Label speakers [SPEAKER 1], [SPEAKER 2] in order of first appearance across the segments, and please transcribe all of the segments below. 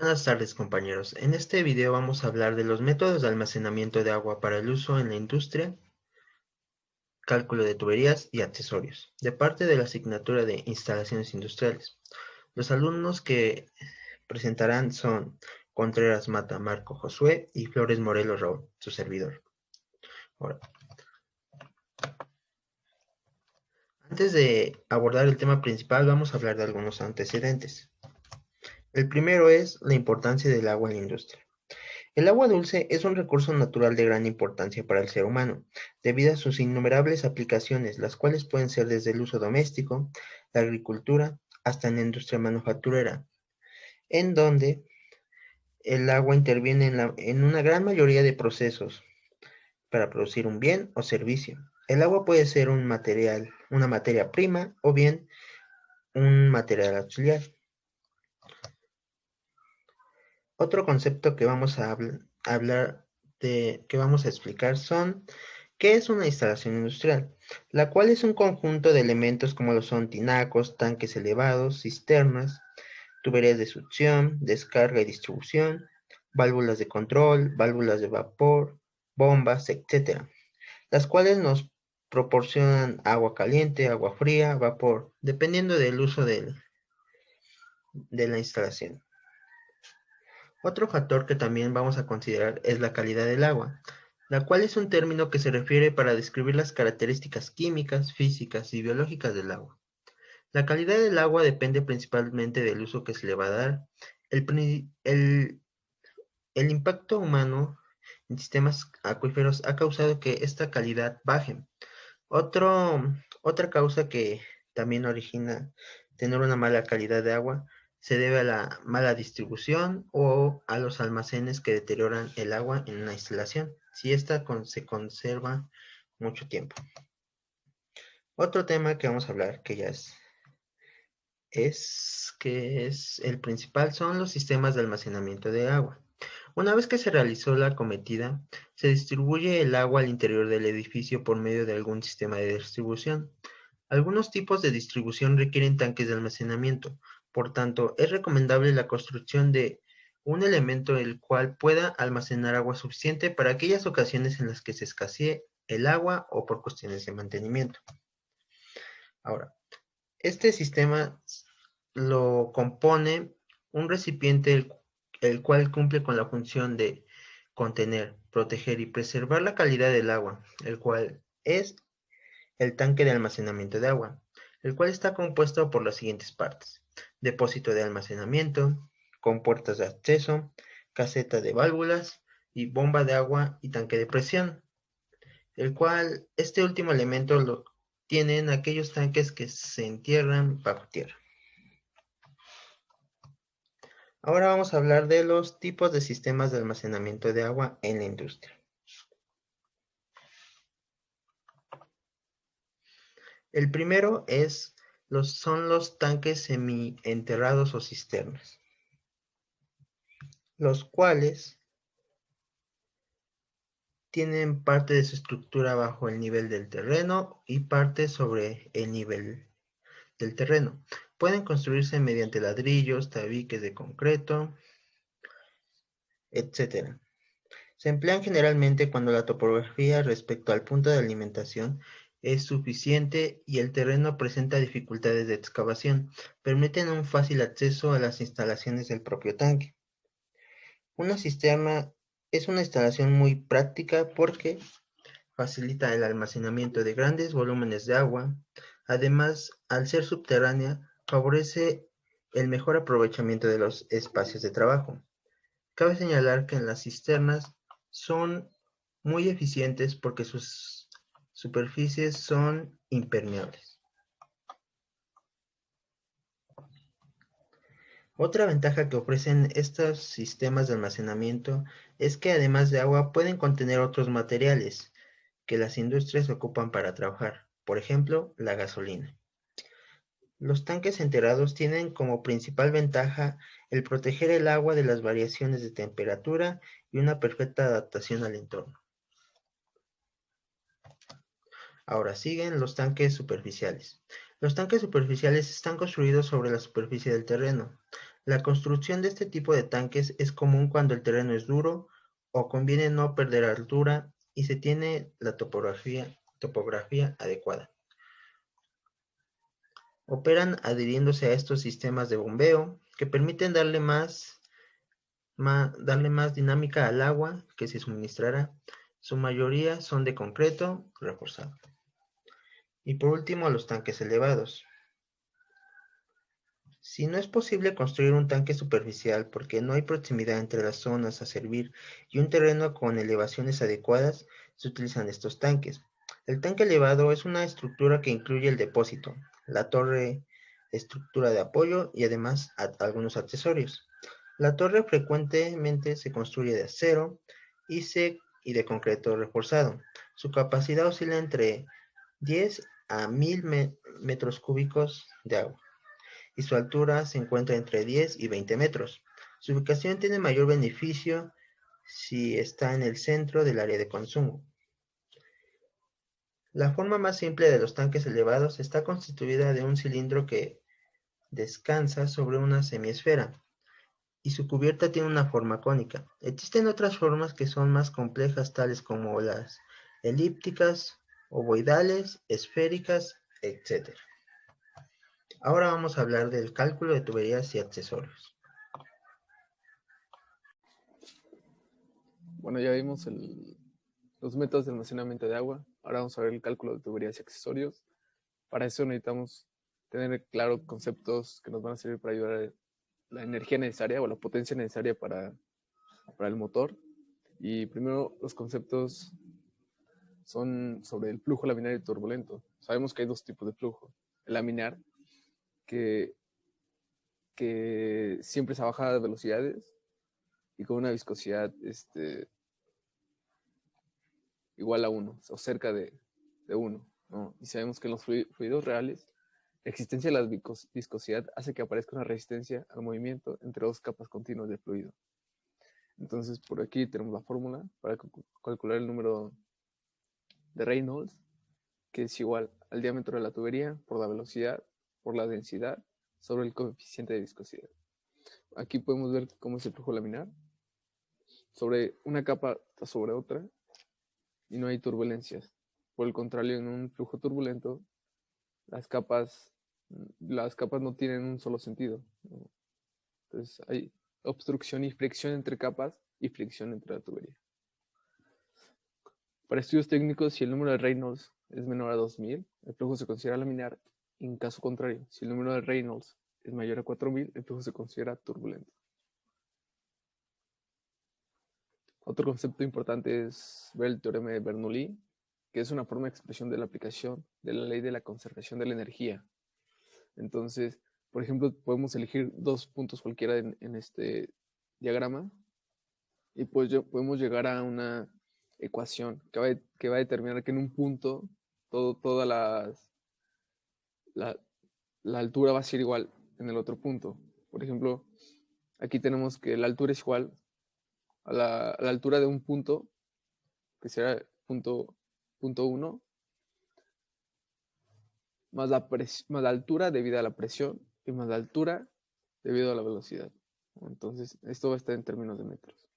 [SPEAKER 1] Buenas tardes, compañeros. En este video vamos a hablar de los métodos de almacenamiento de agua para el uso en la industria, cálculo de tuberías y accesorios, de parte de la asignatura de Instalaciones Industriales. Los alumnos que presentarán son Contreras Mata Marco Josué y Flores Morelos Raúl, su servidor. Ahora, antes de abordar el tema principal, vamos a hablar de algunos antecedentes. El primero es la importancia del agua en la industria. El agua dulce es un recurso natural de gran importancia para el ser humano, debido a sus innumerables aplicaciones, las cuales pueden ser desde el uso doméstico, la agricultura, hasta en la industria manufacturera, en donde el agua interviene en una gran mayoría de procesos para producir un bien o servicio. El agua puede ser un material, una materia prima o bien un material auxiliar. Otro concepto que vamos a hablar que vamos a explicar son ¿qué es una instalación industrial? La cual es un conjunto de elementos como lo son tinacos, tanques elevados, cisternas, tuberías de succión, descarga y distribución, válvulas de control, válvulas de vapor, bombas, etcétera, las cuales nos proporcionan agua caliente, agua fría, vapor, dependiendo del uso de la instalación. Otro factor que también vamos a considerar es la calidad del agua, la cual es un término que se refiere para describir las características químicas, físicas y biológicas del agua. La calidad del agua depende principalmente del uso que se le va a dar. El impacto humano en sistemas acuíferos ha causado que esta calidad baje. Otra causa que también origina tener una mala calidad de agua se debe a la mala distribución o a los almacenes que deterioran el agua en una instalación, si ésta se conserva mucho tiempo. Otro tema que vamos a hablar, que ya es el principal, son los sistemas de almacenamiento de agua. Una vez que se realizó la acometida, se distribuye el agua al interior del edificio por medio de algún sistema de distribución. Algunos tipos de distribución requieren tanques de almacenamiento, por tanto, es recomendable la construcción de un elemento el cual pueda almacenar agua suficiente para aquellas ocasiones en las que se escasee el agua o por cuestiones de mantenimiento. Ahora, este sistema lo compone un recipiente el cual cumple con la función de contener, proteger y preservar la calidad del agua, el cual es el tanque de almacenamiento de agua, el cual está compuesto por las siguientes partes: depósito de almacenamiento, compuertas de acceso, caseta de válvulas y bomba de agua y tanque de presión, el cual este último elemento lo tienen aquellos tanques que se entierran bajo tierra. Ahora vamos a hablar de los tipos de sistemas de almacenamiento de agua en la industria. El primero son los tanques semi-enterrados o cisternas, los cuales tienen parte de su estructura bajo el nivel del terreno y parte sobre el nivel del terreno. Pueden construirse mediante ladrillos, tabiques de concreto, etc. Se emplean generalmente cuando la topografía respecto al punto de alimentación es suficiente y el terreno presenta dificultades de excavación. Permiten un fácil acceso a las instalaciones del propio tanque. Una cisterna es una instalación muy práctica porque facilita el almacenamiento de grandes volúmenes de agua. Además, al ser subterránea, favorece el mejor aprovechamiento de los espacios de trabajo. Cabe señalar que en las cisternas son muy eficientes porque sus superficies son impermeables. Otra ventaja que ofrecen estos sistemas de almacenamiento es que además de agua pueden contener otros materiales que las industrias ocupan para trabajar, por ejemplo, la gasolina. Los tanques enterrados tienen como principal ventaja el proteger el agua de las variaciones de temperatura y una perfecta adaptación al entorno. Ahora siguen los tanques superficiales. Los tanques superficiales están construidos sobre la superficie del terreno. La construcción de este tipo de tanques es común cuando el terreno es duro o conviene no perder altura y se tiene la topografía adecuada. Operan adhiriéndose a estos sistemas de bombeo que permiten darle más dinámica al agua que se suministrará. Su mayoría son de concreto reforzado. Y por último, los tanques elevados. Si no es posible construir un tanque superficial porque no hay proximidad entre las zonas a servir y un terreno con elevaciones adecuadas, se utilizan estos tanques. El tanque elevado es una estructura que incluye el depósito, la torre, estructura de apoyo y además algunos accesorios. La torre frecuentemente se construye de acero y de concreto reforzado. Su capacidad oscila entre 10 a 1000 metros cúbicos de agua y su altura se encuentra entre 10 y 20 metros. Su ubicación tiene mayor beneficio si está en el centro del área de consumo. La forma más simple de los tanques elevados está constituida de un cilindro que descansa sobre una semiesfera y su cubierta tiene una forma cónica. Existen otras formas que son más complejas, tales como las elípticas, ovoidales, esféricas, etc. Ahora vamos a hablar del cálculo de tuberías y accesorios.
[SPEAKER 2] Bueno, ya vimos los métodos de almacenamiento de agua. Ahora vamos a ver el cálculo de tuberías y accesorios. Para eso necesitamos tener claro conceptos que nos van a servir para ayudar a la energía necesaria o la potencia necesaria para el motor. Y primero los conceptos son sobre el flujo laminar y turbulento. Sabemos que hay dos tipos de flujo. El laminar, que siempre es a bajas velocidades y con una viscosidad igual a 1 o cerca de 1, ¿no? Y sabemos que en los fluidos reales la existencia de la viscosidad hace que aparezca una resistencia al movimiento entre dos capas continuas de fluido. Entonces, por aquí tenemos la fórmula para calcular el número de Reynolds, que es igual al diámetro de la tubería por la velocidad, por la densidad, sobre el coeficiente de viscosidad. Aquí podemos ver cómo es el flujo laminar. Sobre una capa sobre otra y no hay turbulencias. Por el contrario, en un flujo turbulento, las capas no tienen un solo sentido, ¿no? Entonces hay obstrucción y fricción entre capas y fricción entre la tubería. Para estudios técnicos, si el número de Reynolds es menor a 2000, el flujo se considera laminar. En caso contrario, si el número de Reynolds es mayor a 4000, el flujo se considera turbulento. Otro concepto importante es ver el teorema de Bernoulli, que es una forma de expresión de la aplicación de la ley de la conservación de la energía. Entonces, por ejemplo, podemos elegir dos puntos cualquiera en este diagrama y pues podemos llegar a una ecuación que va a determinar que en un punto toda la, la altura va a ser igual en el otro punto. Por ejemplo, aquí tenemos que la altura es igual a la altura de un punto, que será punto 1, más la altura debido a la presión y más la altura debido a la velocidad. Entonces, esto va a estar en términos de metros.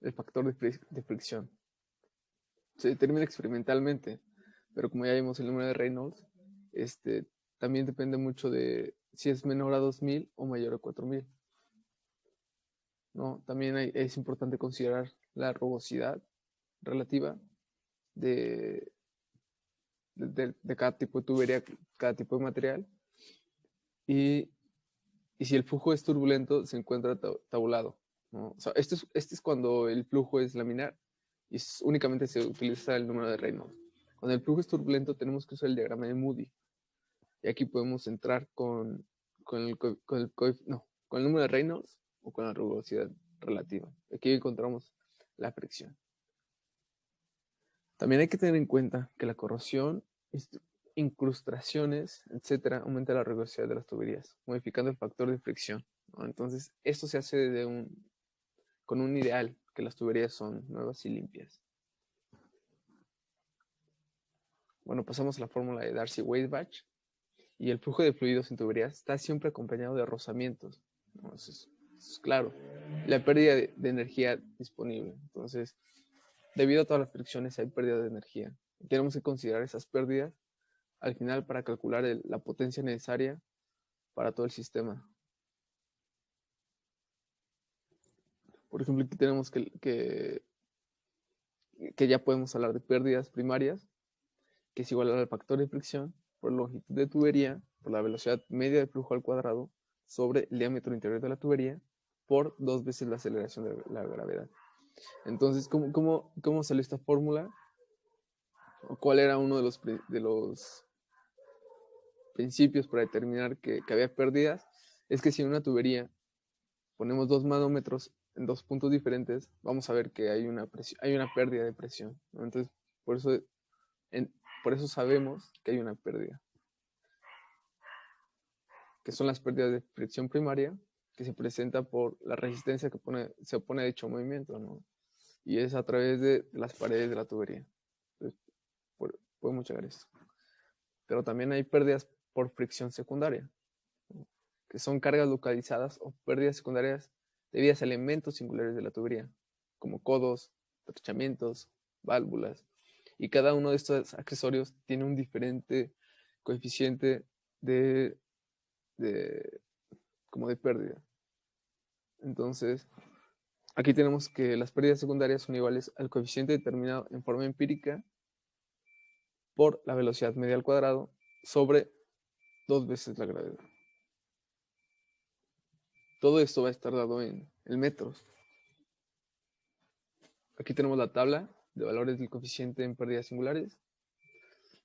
[SPEAKER 2] El factor de fricción se determina experimentalmente, pero como ya vimos el número de Reynolds, también depende mucho de si es menor a 2000 o mayor a 4000. ¿No? También es importante considerar la rugosidad relativa de cada tipo de tubería, cada tipo de material. Y si el flujo es turbulento, se encuentra tabulado, ¿no? O sea, este es cuando el flujo es laminar y únicamente se utiliza el número de Reynolds. Cuando el flujo es turbulento, tenemos que usar el diagrama de Moody. Y aquí podemos entrar con el número de Reynolds o con la rugosidad relativa. Aquí encontramos la fricción. También hay que tener en cuenta que la corrosión, incrustaciones, etcétera, aumenta la rugosidad de las tuberías, modificando el factor de fricción, ¿no? Entonces, esto se hace con un ideal, que las tuberías son nuevas y limpias. Bueno, pasamos a la fórmula de Darcy-Weisbach. Y el flujo de fluidos en tuberías está siempre acompañado de rozamientos, ¿no? Eso es claro. La pérdida de energía disponible. Entonces, debido a todas las fricciones hay pérdida de energía. Tenemos que considerar esas pérdidas al final para calcular la potencia necesaria para todo el sistema. Por ejemplo, aquí tenemos que ya podemos hablar de pérdidas primarias, que es igual al factor de fricción por la longitud de tubería, por la velocidad media de flujo al cuadrado, sobre el diámetro interior de la tubería, por 2 veces la aceleración de la gravedad. Entonces, ¿cómo salió esta fórmula? ¿Cuál era uno de los principios para determinar que había pérdidas? Es que si en una tubería ponemos 2 manómetros en 2 puntos diferentes, vamos a ver que hay una pérdida de presión, ¿no? Entonces, por eso sabemos que hay una pérdida, que son las pérdidas de fricción primaria, que se presenta por la resistencia que se opone a dicho movimiento, ¿no? Y es a través de las paredes de la tubería. Entonces, podemos llegar a esto. Pero también hay pérdidas por fricción secundaria, ¿no? Que son cargas localizadas o pérdidas secundarias debidas a elementos singulares de la tubería, como codos, atrachamientos, válvulas. Y cada uno de estos accesorios tiene un diferente coeficiente como de pérdida. Entonces, aquí tenemos que las pérdidas secundarias son iguales al coeficiente determinado en forma empírica por la velocidad media al cuadrado sobre 2 veces la gravedad. Todo esto va a estar dado en metros. Aquí tenemos la tabla de valores del coeficiente en pérdidas singulares.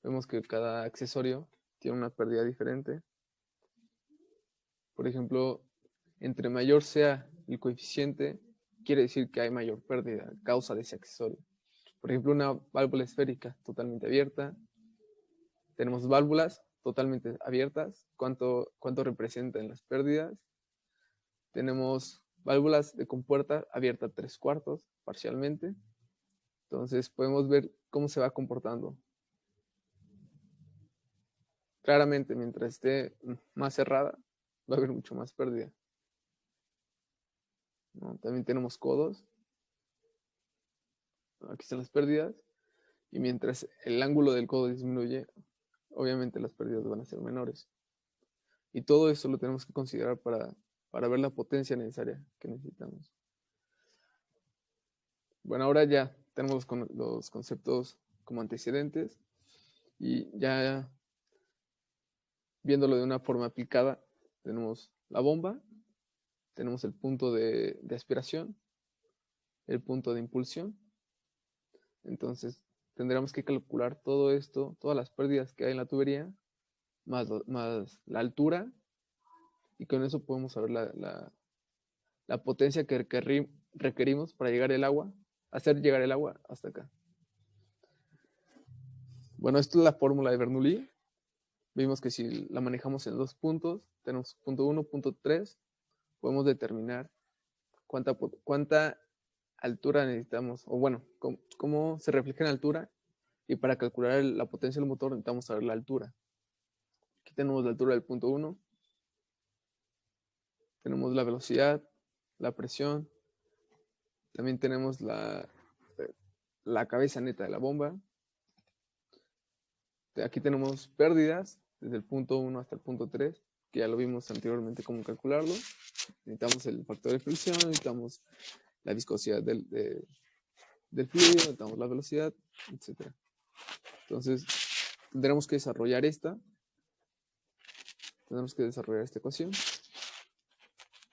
[SPEAKER 2] Vemos que cada accesorio tiene una pérdida diferente. Por ejemplo, entre mayor sea el coeficiente, quiere decir que hay mayor pérdida a causa de ese accesorio. Por ejemplo, una válvula esférica totalmente abierta. Tenemos válvulas totalmente abiertas. ¿Cuánto representan las pérdidas? Tenemos válvulas de compuerta abierta 3/4 parcialmente. Entonces podemos ver cómo se va comportando. Claramente, mientras esté más cerrada, va a haber mucho más pérdida, ¿no? También tenemos codos. Aquí están las pérdidas. Y mientras el ángulo del codo disminuye, obviamente las pérdidas van a ser menores. Y todo eso lo tenemos que considerar para ver la potencia necesaria que necesitamos. Bueno, ahora ya tenemos los conceptos como antecedentes y ya viéndolo de una forma aplicada, tenemos la bomba, tenemos el punto de aspiración, el punto de impulsión. Entonces tendremos que calcular todo esto, todas las pérdidas que hay en la tubería, más la altura, y con eso podemos saber la potencia que requerimos para hacer llegar el agua hasta acá. Bueno, esto es la fórmula de Bernoulli. Vimos que si la manejamos en 2 puntos, tenemos punto 1, punto 3, podemos determinar cuánta altura necesitamos, o bueno, cómo se refleja en altura, y para calcular la potencia del motor necesitamos saber la altura. Aquí tenemos la altura del punto 1, tenemos la velocidad, la presión, también tenemos la cabeza neta de la bomba. Aquí tenemos pérdidas desde el punto 1 hasta el punto 3, que ya lo vimos anteriormente cómo calcularlo. Necesitamos el factor de fricción, necesitamos la viscosidad del fluido, necesitamos la velocidad, etc. Entonces, tendremos que desarrollar esta ecuación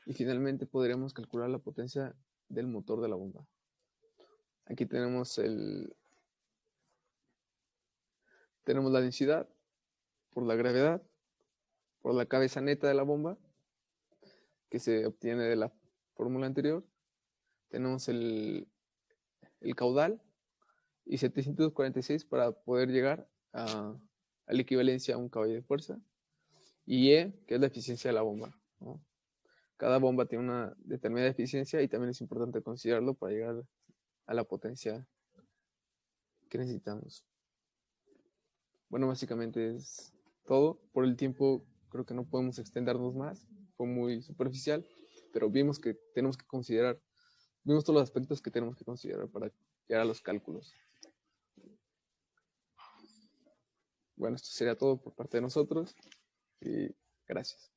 [SPEAKER 2] y finalmente podríamos calcular la potencia del motor de la bomba. Aquí tenemos la densidad por la gravedad, por la cabeza neta de la bomba, que se obtiene de la fórmula anterior. Tenemos el caudal y 746 para poder llegar a la equivalencia a un caballo de fuerza. Y E, que es la eficiencia de la bomba, ¿no? Cada bomba tiene una determinada eficiencia y también es importante considerarlo para llegar a la potencia que necesitamos. Bueno, básicamente es todo. Por el tiempo creo que no podemos extendernos más, fue muy superficial, pero vimos que tenemos que considerar, vimos todos los aspectos que tenemos que considerar para llegar a los cálculos. Bueno, esto sería todo por parte de nosotros y gracias.